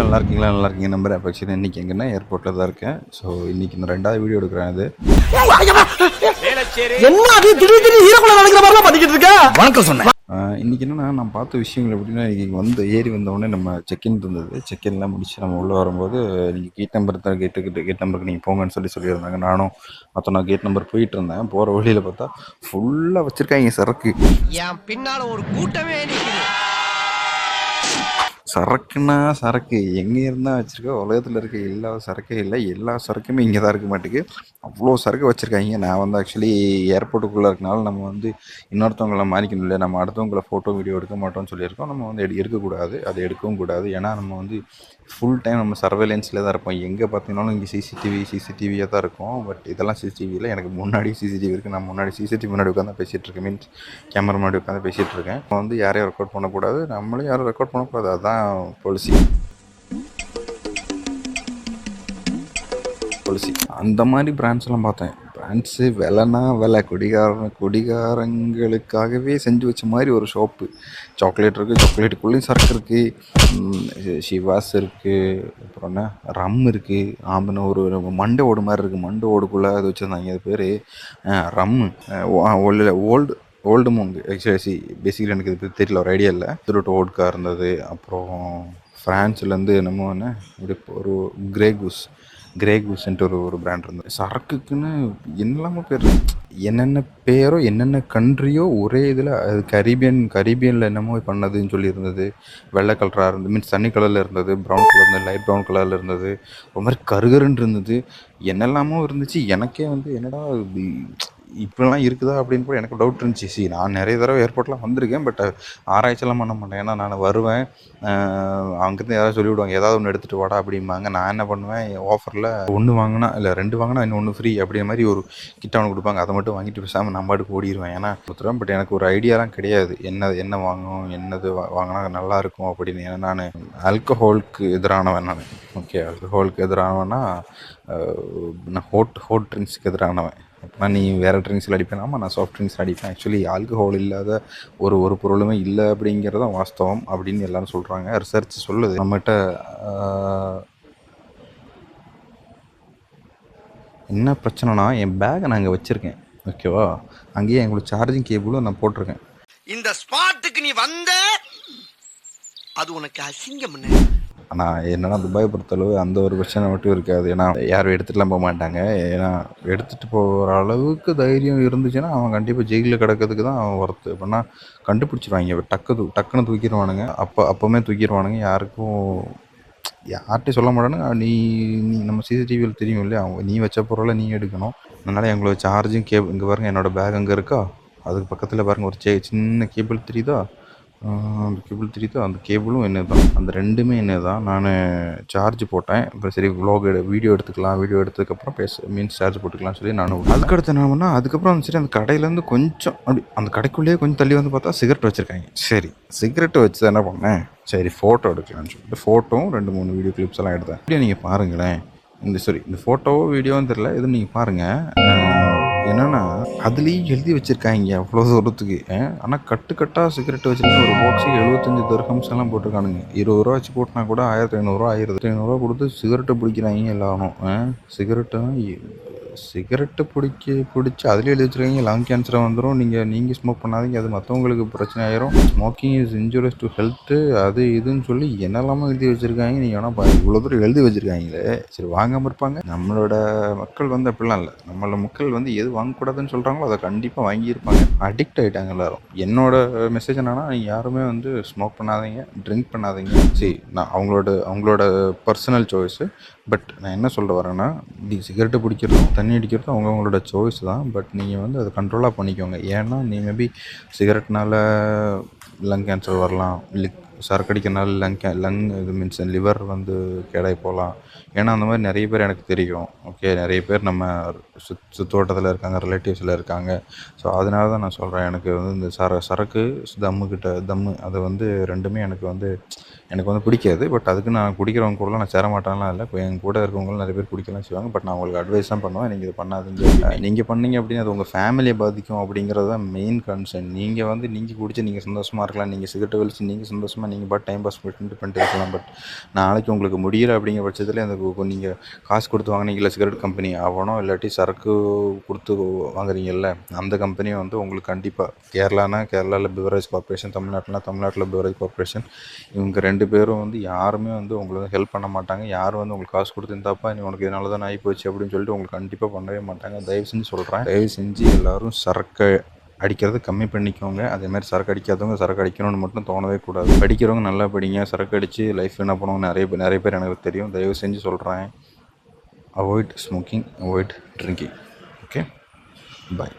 நல்லா இருக்கீங்களா? நல்லா இருக்கீங்க நம்பர் ஆக்சுவலி இன்றைக்கி எங்கன்னா ஏர்போர்ட்டில் தான் இருக்கேன். ஸோ இன்றைக்கி இந்த 2வது வீடியோ எடுக்கிறேன். இது இன்றைக்கி என்னென்னா நான் பார்த்த விஷயங்கள் எப்படின்னா, இன்றைக்கி ஏறி வந்தோடனே நம்ம செக்இன் இருந்தது. செக்இன்லாம் முடிச்சு நம்ம உள்ளே வரும்போது நீங்கள் கேட் நம்பர் தான் கேட் நம்பருக்கு நீங்கள் போங்கன்னு சொல்லியிருந்தாங்க. நானும் நான் கேட் நம்பர் போயிட்டு இருந்தேன். போகிற வழியில் பார்த்தா ஃபுல்லாக வச்சுருக்காங்க சரக்கு. என் பின்னால் ஒரு கூட்டமே நிற்குது. சரக்குன்னா சரக்கு எங்கே இருந்தால் வச்சுருக்க, உலகத்தில் இருக்க எல்லா சரக்கே இல்லை, எல்லா சரக்குமே இங்கே தான் இருக்க மாட்டேங்குது. அவ்வளோ சரக்கு வச்சுருக்காங்க. நான் வந்து ஆக்சுவலி ஏர்போர்ட்டுக்குள்ளே இருக்கனால நம்ம வந்து இன்னொருத்தவங்களை மாறிக்கணும் இல்லை, நம்ம அடுத்தவங்களை ஃபோட்டோ வீடியோ எடுக்க மாட்டோம்னு சொல்லியிருக்கோம். நம்ம வந்து எடுக்கக்கூடாது, அதை எடுக்கவும் கூடாது. ஏன்னா நம்ம வந்து ஃபுல் டைம் நம்ம சர்வேலன்ஸில் தான் இருப்போம். எங்கே பார்த்தீங்கன்னாலும் இங்கே சிசிடிவியாக தான் இருக்கும். பட் இதெல்லாம் சிசிடிவியில் எனக்கு முன்னாடி சிசிடிவி இருக்குது. நான் முன்னாடி சிசிடிவி முன்னாடி உட்காந்து பேசிகிட்டு இருக்கேன். மீன்ஸ் கேமரா முன்னாடி உட்காந்து பேசிகிட்டு இருக்கேன். நம்ம வந்து யாரையும் ரெக்கார்ட் பண்ணக்கூடாது, நம்மளும் யாரும் ரெக்கார்ட் பண்ணக்கூடாது. அதுதான் பாலிசி. அந்த மாதிரி பிராண்ட்ஸ்லாம் பார்த்தேன். பிராண்ட்ஸு விலைனா விலை, குடிகாரங்களுக்காகவே செஞ்சு வச்ச மாதிரி ஒரு ஷாப்பு. சாக்லேட் இருக்குது, சாக்லேட்டுக்குள்ளேயும் சரக்கு இருக்குது, ஷிவாஸ் இருக்குது, அப்புறம் என்ன ரம் இருக்குது. ஆம்பன ஒரு மண்டை ஓடு மாதிரி இருக்குது, மண்டை ஓடுக்குள்ளே அது வச்சுருந்தாங்க. அது பேர் ரம்மு. ஓல்டு மூங்கு. ஆக்சுவலி பேசிக்கலி எனக்கு இது தெரியல, ஒரு ஐடியா இல்லை. திருட்டு ஓட்கா இருந்தது. அப்புறம் ஃப்ரான்ஸ்லேருந்து என்னமோ என்ன ஒரு கிரேகூஸ்ன்ட்டு ஒரு பிராண்ட் இருந்தது. சரக்குக்குன்னு என்னெல்லாமோ பேர், என்னென்ன பேரோ என்னென்ன கண்ட்ரியோ ஒரே இதில். அது கரீபியனில் என்னமோ பண்ணதுன்னு சொல்லியிருந்தது. வெள்ளை கலராக இருந்தது, மீன்ஸ் தண்ணி கலரில் இருந்தது, ப்ரௌன் கலர் இருந்தது, லைட் ப்ரௌன் கலரில் இருந்தது, ஒரு மாதிரி கருகருன்னு இருந்தது. என்னெல்லாமோ இருந்துச்சு. எனக்கே வந்து என்னடா இப்படிலாம் இருக்குதா அப்படின்னு கூட எனக்கு டவுட் இருந்துச்சு. நான் நிறைய தடவை ஏர்போர்ட்லாம் வந்திருக்கேன். பட் ஆராய்ச்சியெல்லாம் பண்ண மாட்டேன். ஏன்னா நான் வருவேன், அங்கேருந்து யாராவது சொல்லிவிடுவாங்க ஏதாவது ஒன்று எடுத்துகிட்டு வாடா அப்படிம்பாங்க. நான் என்ன பண்ணுவேன், ஆஃபரில் 1 வாங்கினா இல்லை 2 வாங்கினா இன்னும் 1 ஃப்ரீ அப்படிங்கிற மாதிரி ஒரு கிட்ட ஒன்று கொடுப்பாங்க. அதை மட்டும் வாங்கிட்டு பேசாமல் நம்ம பாட்டுக்கு ஓடிடுவேன். ஏன்னா கொடுத்துருவேன். பட் எனக்கு ஒரு ஐடியாலாம் கிடையாது, என்ன வாங்கணும், என்னது வாங்கினா நல்லாயிருக்கும் அப்படின்னு. ஏன்னா நான் ஆல்கஹாலுக்கு எதிரானவன். நான் ஓகே, ஆல்கஹாலுக்கு எதிரானவன்னா நான் ஹோட் ட்ரிங்க்ஸுக்கு எதிரானவன். அப்படின்னா நீ வேறு ட்ரிங்க்ஸில் அடிப்பேன். ஆமாம், நான் சாஃப்ட் ட்ரிங்க்ஸில் அடிப்பேன். ஆக்சுவலி ஆல்கஹால் இல்லாத ஒரு பொருளுமே இல்லை அப்படிங்கிறது தான் வாஸ்தவம் அப்படின்னு எல்லோரும் சொல்கிறாங்க. ரிசர்ச் சொல்லுது. நம்மகிட்ட என்ன பிரச்சனைனா, என் பேக்கை நான் அங்கே வச்சுருக்கேன், ஓகேவா? அங்கேயே எங்களுக்கு சார்ஜிங் கேபிளும் நான் போட்டிருக்கேன். இந்த ஸ்பாட்டுக்கு நீ வந்த அது உனக்கு அசிங்கம். ஆனால் என்னென்னா துபாய் பொறுத்தளவு அந்த ஒரு பிரச்சனை மட்டும் இருக்காது. ஏன்னா யாரும் எடுத்துகிட்டுலாம் போக மாட்டாங்க. ஏன்னா எடுத்துகிட்டு போகிற அளவுக்கு தைரியம் இருந்துச்சுன்னா அவன் கண்டிப்பாக ஜெயிலில் கிடக்கிறதுக்கு தான் அவன் ஒர்த்து. அப்படின்னா கண்டுபிடிச்சிருவாங்க, டக்குன்னு தூக்கிடுவானுங்க. அப்போவுமே தூக்கிடுவானுங்க. யார்கிட்டையும் சொல்ல மாட்டானுங்க. நீ நம்ம சிசிடிவியில் தெரியும் இல்லையா, நீ வச்ச பொருளை நீ எடுக்கணும். அதனால் எங்களோட சார்ஜிங் கேபிள் இங்கே பாருங்கள், என்னோடய பேக் அங்கே இருக்கா, அதுக்கு பக்கத்தில் பாருங்கள் ஒரு சின்ன கேபிள் தெரியுதா, அந்த கேபிளும் என்ன தான், அந்த 2மே என்ன தான். நான் சார்ஜ் போட்டேன். இப்போ சரி வீடியோ எடுத்ததுக்கப்புறம் மீன்ஸ் சார்ஜ் போட்டுக்கலாம்னு சொல்லி நான் அதுக்கடுத்து என்ன பண்ணால், அதுக்கப்புறம் சரி அந்த கடையிலேருந்து கொஞ்சம் அப்படி அந்த கடைக்குள்ளேயே கொஞ்சம் தள்ளி வந்து பார்த்தா சிகரெட் வச்சுருக்காங்க. சரி சிகரெட்டை வச்சு என்ன பண்ணேன், சரி ஃபோட்டோ எடுக்கலான்னு சொல்லிட்டு ஃபோட்டோவும் 2-3 வீடியோ கிளிப்ஸ் எல்லாம் எடுத்தேன். அப்படியே நீங்கள் பாருங்களேன், இந்த ஃபோட்டோவோ வீடியோவும் தெரில, எதுவும் நீங்கள் பாருங்கள். என்னென்னா அதுலேயும் எழுதி வச்சுருக்காங்க அவ்வளோ தூரத்துக்கு. ஆனால் கட்டாக சிகரெட் வச்சுருக்கேன். ஒரு பாக்ஸுக்கு 75 திர்ஹம்ஸ் எல்லாம் போட்டிருக்கானுங்க. 20 ரூபா வச்சு போட்டினா கூட 1500 1500 கொடுத்து சிகரெட்டை பிடிக்கிறாங்க எல்லாரும். சிகரெட்டை பிடிச்சி அதிலே எழுதி வச்சுருக்காங்க லங் கேன்சரை வந்துடும், நீங்கள் ஸ்மோக் பண்ணாதீங்க, அது மற்றவங்களுக்கு பிரச்சனை ஆயிரும், smoking is injurious to health, அது இதுன்னு சொல்லி என்னெல்லாமோ எழுதி வச்சுருக்காங்க. நீங்கள் வேணால் இவ்வளோ தூரம் எழுதி வச்சுருக்காங்களே, சரி வாங்காமல் இருப்பாங்க? நம்மளோட மக்கள் வந்து அப்படிலாம் இல்லை. நம்மளோட மக்கள் வந்து எது வாங்கக்கூடாதுன்னு சொல்கிறாங்களோ அதை கண்டிப்பாக வாங்கியிருப்பாங்க. அடிக்ட் ஆகிட்டாங்க எல்லோரும். என்னோட மெசேஜ் என்னென்னா, நீங்கள் யாருமே வந்து ஸ்மோக் பண்ணாதீங்க, ட்ரிங்க் பண்ணாதீங்க. சரி, நான் அவங்களோட பர்சனல் சாய்ஸு. பட் நான் என்ன சொல்ல வரேன்னா, சிகரெட்டு பிடிக்கிறதும் தண்ணி அடிக்கிறதும் அவங்களோட சாய்ஸ் தான். பட் நீங்கள் வந்து அதை கண்ட்ரோலாக பண்ணிக்கோங்க. ஏன்னா நீ மேபி சிகரெட்னால லங் கேன்சர் வரலாம், சரக்கு அடிக்கிறனால லங் இது மீன்ஸ் லிவர் வந்து கேடாகி போகலாம். ஏன்னா அந்த மாதிரி நிறைய பேர் எனக்கு தெரியும். ஓகே, நிறைய பேர் நம்ம சுற்றுவட்டத்தில் இருக்காங்க, ரிலேட்டிவ்ஸில் இருக்காங்க. ஸோ அதனால தான் நான் சொல்கிறேன். எனக்கு வந்து இந்த சரக்கு தம்மு அதை வந்து 2மே எனக்கு வந்து எனக்கு வந்து பிடிக்காது. பட் அதுக்கு நான் குடிக்கிறவங்க கூடலாம் நான் சேர மாட்டேன்லாம் இல்லை. இப்போ என் கூட இருக்கவங்களும் நிறைய பேர் குடிக்கலாம் செய்வாங்க. பட் நான் உங்களுக்கு அட்வைஸ் தான் பண்ணுவேன், நீங்கள் இது பண்ணாதீங்க. நீங்கள் பண்ணீங்க அப்படின்னா அது உங்கள் ஃபேமிலியை பாதிக்கும் அப்படிங்கிறது தான் மெயின் கன்சர்ன். நீங்கள் வந்து நீங்கள் குடிச்சு நீங்கள் சந்தோஷமாக இருக்கலாம், நீங்கள் சிகரெட் வலிச்சு நீங்கள் சந்தோஷமாக நீங்கள் பாட்டு டைம் பாஸ் பண்ணிட்டு இருக்கலாம். பட் நாளைக்கு உங்களுக்கு முடியலை அப்படிங்கிற பட்சத்தில் அந்த நீங்கள் காசு கொடுத்து வாங்கினீங்களா சிகரெட் கம்பெனி ஆகணும், இல்லாட்டி சரக்கு கொடுத்து வாங்குறீங்கல்ல அந்த கம்பெனியை வந்து உங்களுக்கு கண்டிப்பாக கேரளாவில் பிவரேஜ் கார்ப்பரேஷன், தமிழ்நாட்டில் பிவரேஜ் கார்ப்பரேஷன், இவங்க 2 பேரும் வந்து யாருமே வந்து உங்களுக்கு ஹெல்ப் பண்ண மாட்டாங்க. யாரும் வந்து உங்களுக்கு காசு கொடுத்து இந்தாப்பா நீ உனக்கு இதனால தான் ஆகி போச்சு அப்படின்னு சொல்லிட்டு உங்களுக்கு கண்டிப்பாக பண்ணவே மாட்டாங்க. தயவு செஞ்சு சொல்கிறேன், தயவு செஞ்சு எல்லோரும் சரக்கை அடிக்கிறத கம்மி பண்ணிக்கோங்க. அதேமாதிரி சரக்கு அடிக்காதவங்க சரக்கு அடிக்கணும்னு மட்டும் தோணவே கூடாது. படிக்கிறவங்க நல்லா படிங்க. சரக்கு அடித்து லைஃப் என்ன பண்ணுவாங்க நிறைய பேர் எனக்கு தெரியும். தயவு செஞ்சு சொல்கிறேன், avoid smoking, avoid drinking. Okay, பாய்.